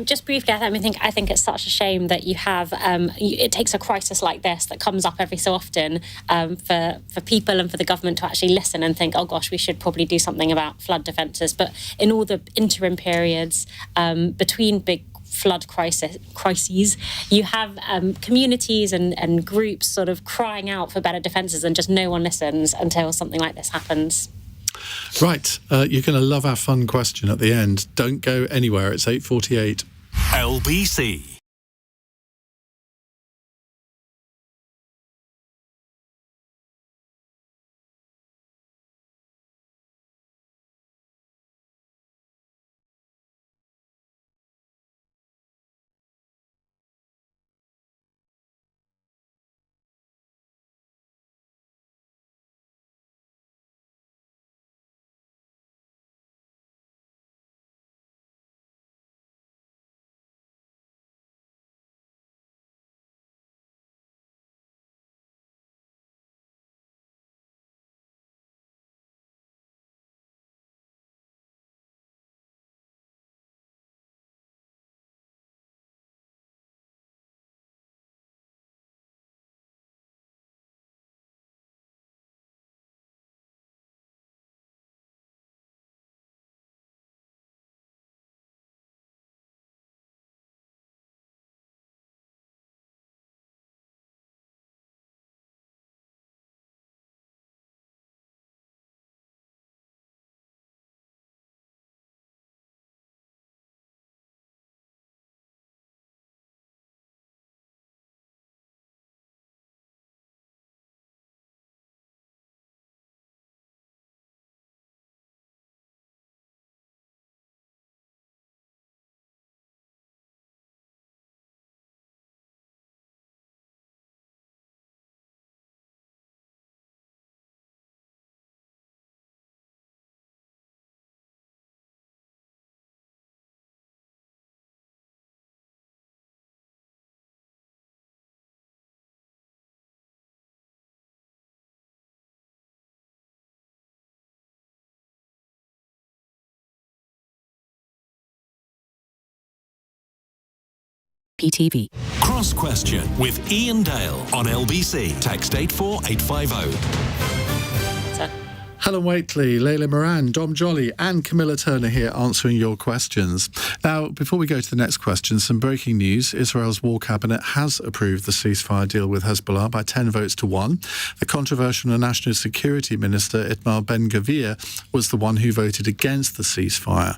Just briefly, I think it's such a shame that you have. It takes a crisis like this that comes up every so often for people and for the government to actually listen and think, oh gosh, we should probably do something about flood defences. But in all the interim periods between big flood crises, you have communities and groups sort of crying out for better defences, and just no one listens until something like this happens. Right, you're going to love our fun question at the end. Don't go anywhere, it's 8:48. LBC. PTV. Cross Question with Iain Dale on LBC. Text 84850. Helen Whately, Layla Moran, Dom Joly and Camilla Turner here answering your questions. Now, before we go to the next question, some breaking news. Israel's war cabinet has approved the ceasefire deal with Hezbollah by 10 votes to 1. The controversial National Security Minister Itamar Ben-Gvir was the one who voted against the ceasefire.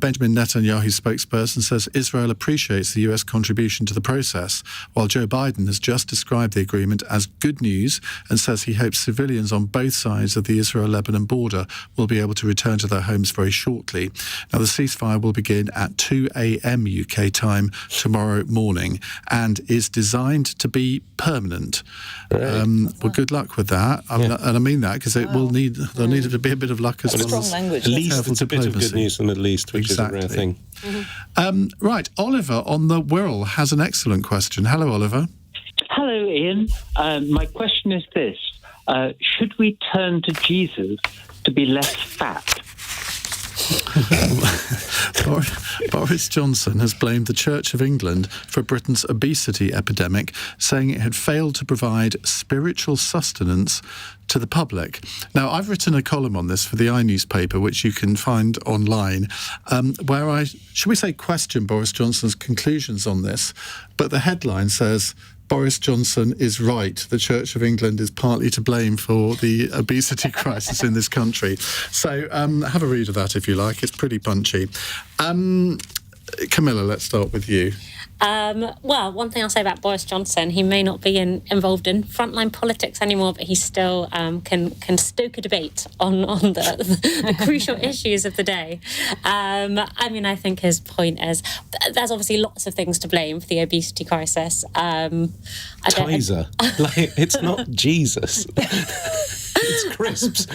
Benjamin Netanyahu's spokesperson says Israel appreciates the US contribution to the process, while Joe Biden has just described the agreement as good news and says he hopes civilians on both sides of the Israel-Lebanon border will be able to return to their homes very shortly. Now, the ceasefire will begin at 2 a.m. UK time tomorrow morning and is designed to be permanent. Well, good luck with that. And I mean that because it will need there'll need to be a bit of luck as well. Strong language. At least it's a bit of good news from the Middle East, which is a rare thing. Right, Oliver on the Wirral has an excellent question. Hello, Oliver. Hello, Ian. My question is this. Should we turn to Jesus to be less fat? Boris Johnson has blamed the Church of England for Britain's obesity epidemic, saying it had failed to provide spiritual sustenance to the public. Now, I've written a column on this for the newspaper, which you can find online, where I, should we say, question Boris Johnson's conclusions on this, but the headline says, Boris Johnson is right. The Church of England is partly to blame for the obesity crisis in this country. So have a read of that if you like. It's pretty punchy. Camilla, let's start with you. Well, one thing I'll say about Boris Johnson, he may not be involved in frontline politics anymore, but he still can stoke a debate on the crucial issues of the day. I mean, I think his point is there's obviously lots of things to blame for the obesity crisis. Tizer. It's not Jesus. It's crisps.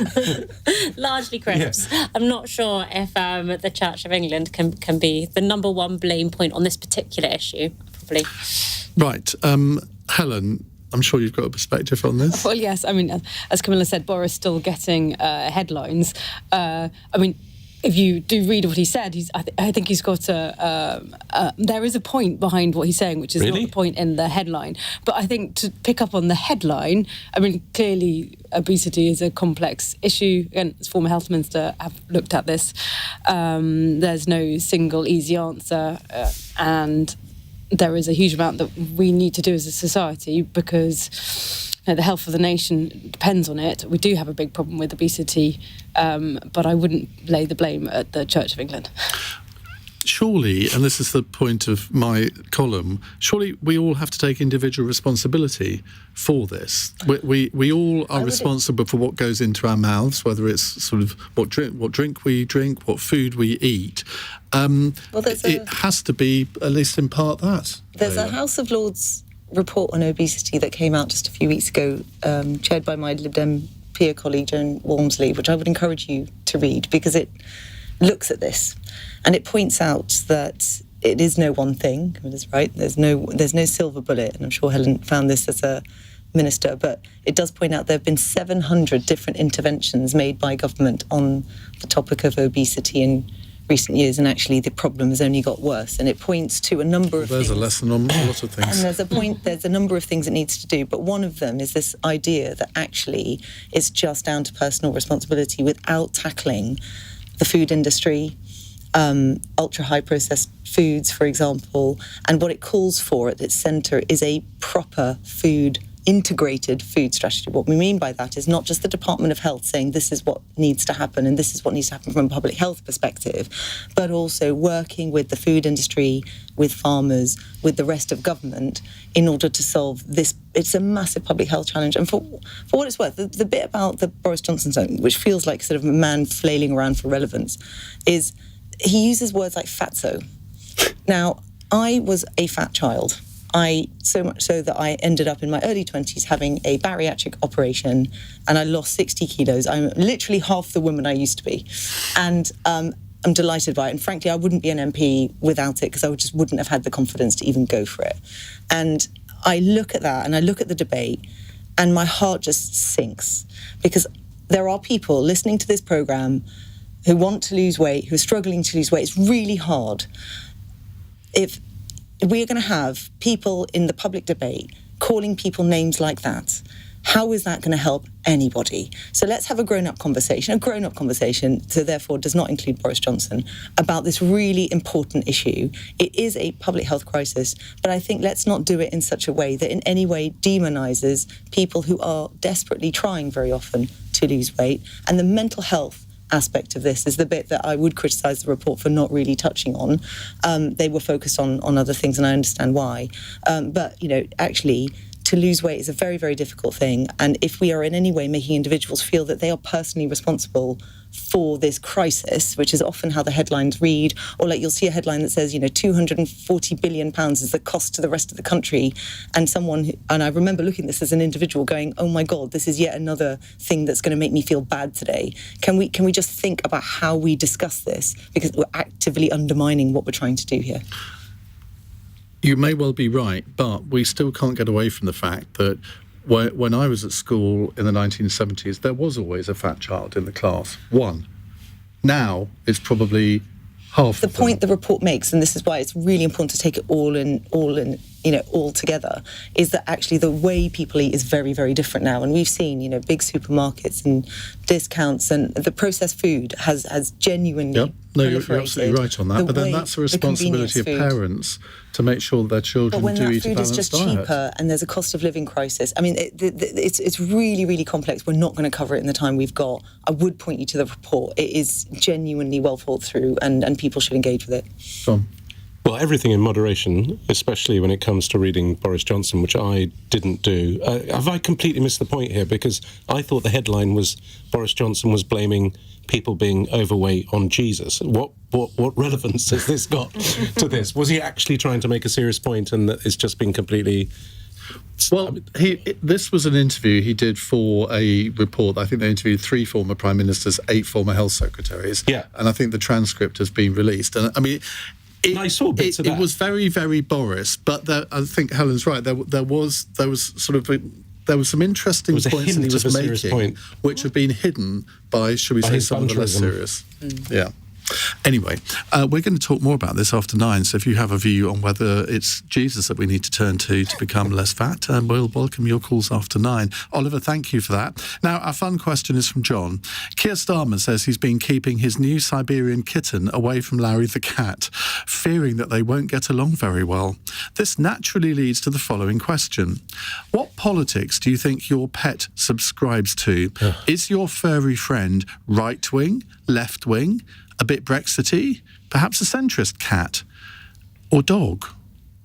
Largely crisps. Yeah. I'm not sure if the Church of England can be the number one blame point on this particular issue, probably. Right. Helen, I'm sure you've got a perspective on this. Well, yes. I mean, as Camilla said, Boris still getting headlines. I mean, if you do read what he said, I think he's got there is a point behind what he's saying, which is not the point in the headline. But I think to pick up on the headline, I mean, clearly obesity is a complex issue, and as former health minister, have looked at this. There's no single easy answer, and there is a huge amount that we need to do as a society because the health of the nation depends on it. We do have a big problem with obesity, but I wouldn't lay the blame at the Church of England. Surely, and this is the point of my column, surely we all have to take individual responsibility for this. We all are responsible for what goes into our mouths, whether it's sort of what drink we drink, what food we eat. It has to be, at least in part, that. There's a House of Lords report on obesity that came out just a few weeks ago, chaired by my Lib Dem peer colleague Joan Walmsley, which I would encourage you to read because it looks at this and it points out that it is no one thing. That's right. There's no silver bullet, and I'm sure Helen found this as a minister, but it does point out there have been 700 different interventions made by government on the topic of obesity in recent years, and actually the problem has only got worse, and it points to a number of things. There's a lesson on a lot of things. And there's a number of things it needs to do, but one of them is this idea that actually it's just down to personal responsibility without tackling the food industry, ultra-high processed foods, for example, and what it calls for at its centre is a proper integrated food strategy. What we mean by that is not just the Department of Health saying this is what needs to happen and this is what needs to happen from a public health perspective, but also working with the food industry, with farmers, with the rest of government in order to solve this. It's a massive public health challenge. And for what it's worth, the bit about the Boris Johnson zone, which feels like sort of a man flailing around for relevance, is he uses words like fatso. Now, I was a fat child. So much so that I ended up in my early 20s having a bariatric operation and I lost 60 kilos. I'm literally half the woman I used to be. And I'm delighted by it. And frankly, I wouldn't be an MP without it because I just wouldn't have had the confidence to even go for it. And I look at that and I look at the debate and my heart just sinks because there are people listening to this programme who want to lose weight, who are struggling to lose weight. It's really hard. If we're going to have people in the public debate calling people names like that. How is that going to help anybody? So let's have a grown-up conversation, so therefore does not include Boris Johnson, about this really important issue. It is a public health crisis, but I think let's not do it in such a way that in any way demonises people who are desperately trying very often to lose weight. And the mental health aspect of this is the bit that I would criticise the report for not really touching on. They were focused on other things, and I understand why. But, actually, to lose weight is a very, very difficult thing. And if we are in any way making individuals feel that they are personally responsible for this crisis, which is often how the headlines read, or like you'll see a headline that says, £240 billion is the cost to the rest of the country. And I remember looking at this as an individual going, oh my God, this is yet another thing that's going to make me feel bad today. Can we just think about how we discuss this? Because we're actively undermining what we're trying to do here. You may well be right, but we still can't get away from the fact that when I was at school in the 1970s, there was always a fat child in the class. One. Now it's probably half. The point the report makes, and this is why it's really important to take it all together, is that actually the way people eat is very, very different now. And we've seen, big supermarkets and discounts, and the processed food has genuinely. Yep. No, you're absolutely right on that. But then that's a responsibility of parents to make sure that their children do eat a balanced diet. But when that food is just cheaper and there's a cost of living crisis, I mean, it's really, really complex. We're not going to cover it in the time we've got. I would point you to the report. It is genuinely well thought through, and people should engage with it. Tom? Well, everything in moderation, especially when it comes to reading Boris Johnson, which I didn't do. Have I completely missed the point here? Because I thought the headline was Boris Johnson was blaming people being overweight on Jesus. What relevance has this got to this? Was he actually trying to make a serious point, and that it's just been completely... Well, this was an interview he did for a report. I think they interviewed 3 former prime ministers, 8 former health secretaries. Yeah. And I think the transcript has been released. And I mean... I saw bits of that. It was very, very Boris, but I think Helen's right. There was some interesting points that he was making, which have been hidden by, should we say, some of the less serious. Yeah. Anyway, we're going to talk more about this after 9, so if you have a view on whether it's Jesus that we need to turn to become less fat, we'll welcome your calls after 9. Oliver, thank you for that. Now, our fun question is from John. Keir Starmer says he's been keeping his new Siberian kitten away from Larry the cat, fearing that they won't get along very well. This naturally leads to the following question. What politics do you think your pet subscribes to? Is your furry friend right-wing, left-wing, a bit Brexity, perhaps a centrist cat, or dog,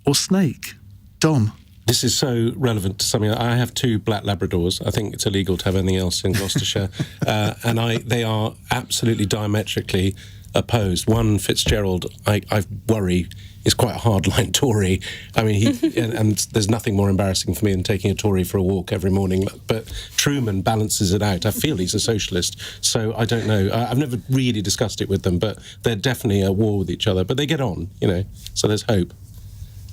or snake? Dom? This is so relevant to something. I have 2 black Labradors. I think it's illegal to have anything else in Gloucestershire. And they are absolutely diametrically opposed. One, Fitzgerald, I worry, is quite a hardline Tory. I mean, and there's nothing more embarrassing for me than taking a Tory for a walk every morning. But Truman balances it out. I feel he's a socialist, so I don't know. I've never really discussed it with them, but they're definitely at war with each other. But they get on, so there's hope.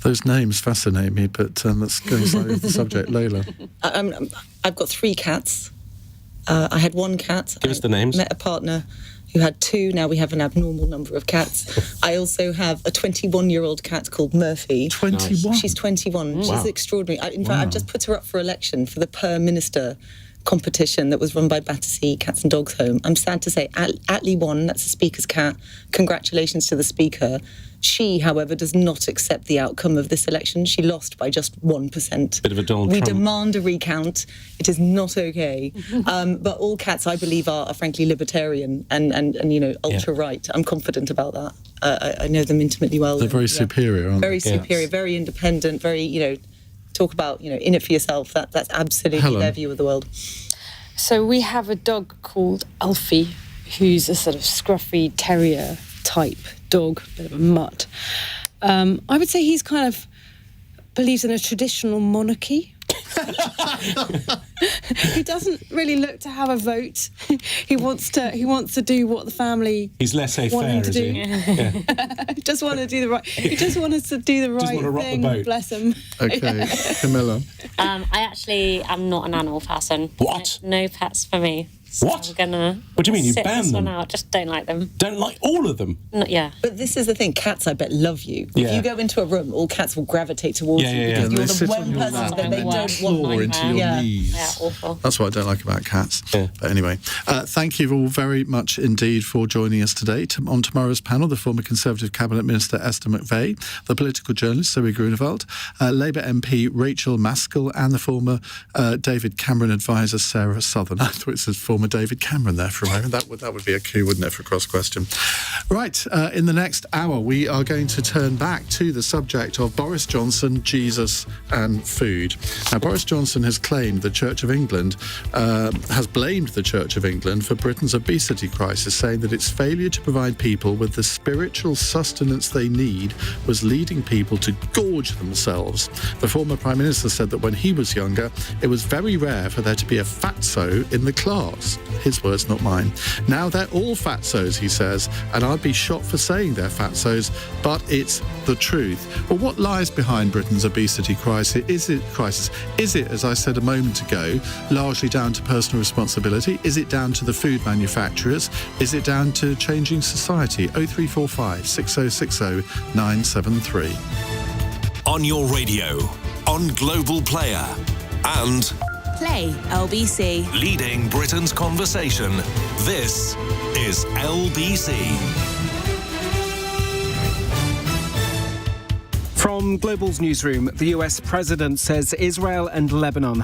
Those names fascinate me, but let's go slightly off the subject. Layla? I've got 3 cats. I had 1 cat. Give us the names. I met a partner who had 2. Now we have an abnormal number of cats. I also have a 21-year-old cat called Murphy. 21? She's 21. Wow. She's extraordinary. In fact, I've just put her up for election for the Per Minister competition that was run by Battersea Cats and Dogs Home. I'm sad to say Atlee won. That's the Speaker's cat. Congratulations to the Speaker. She, however, does not accept the outcome of this election. She lost by just 1%. Bit of a Donald We Trump. demand a recount. It is not okay. But all cats, I believe, are frankly libertarian and ultra-right. I'm confident about that. I know them intimately well. They're very superior, aren't they? Very superior, very independent, very, talk about, in it for yourself. That's absolutely Helen. their view of the world. So we have a dog called Alfie, who's a sort of scruffy terrier type dog, bit of a mutt. I would say he's kind of believes in a traditional monarchy. He doesn't really look to have a vote. He wants to do what the family. He's laissez-faire, is he? Yeah. Just want to do the right. He just wants us to do the right rock the thing. boat. Bless him. Okay, Camilla. I actually am not an animal person. What? No pets for me. What? So we're gonna. What do you mean? You sit ban this them? one out. Just don't like them. Don't like all of them? Yeah. But this is the thing, cats, I bet, love you. Yeah. If you go into a room, all cats will gravitate towards Yeah, you yeah, because And you're they the sit one on your person lap that and they they don't claw want. into your Yeah. knees. Yeah, awful. That's what I don't like about cats. Yeah. But anyway, thank you all very much indeed for joining us today. On tomorrow's panel, the former Conservative Cabinet Minister Esther McVey, the political journalist Zoe Grunewald, Labour MP Rachel Maskell, and the former David Cameron advisor Sarah Southern. I thought it says former David Cameron there for a moment. That would be a coup, wouldn't it, for a cross question? Right, in the next hour, we are going to turn back to the subject of Boris Johnson, Jesus and food. Now, Boris Johnson has claimed the Church of England, has blamed the Church of England for Britain's obesity crisis, saying that its failure to provide people with the spiritual sustenance they need was leading people to gorge themselves. The former Prime Minister said that when he was younger, it was very rare for there to be a fatso in the class. His words, not mine. Now they're all fatsos, he says, and I'd be shot for saying they're fatsos, but it's the truth. Well, what lies behind Britain's obesity crisis? Is it, as I said a moment ago, largely down to personal responsibility? Is it down to the food manufacturers? Is it down to changing society? 0345 6060 973. On your radio, on Global Player, and Play LBC. leading Britain's conversation. This is LBC. From Global's newsroom, the US president says Israel and Lebanon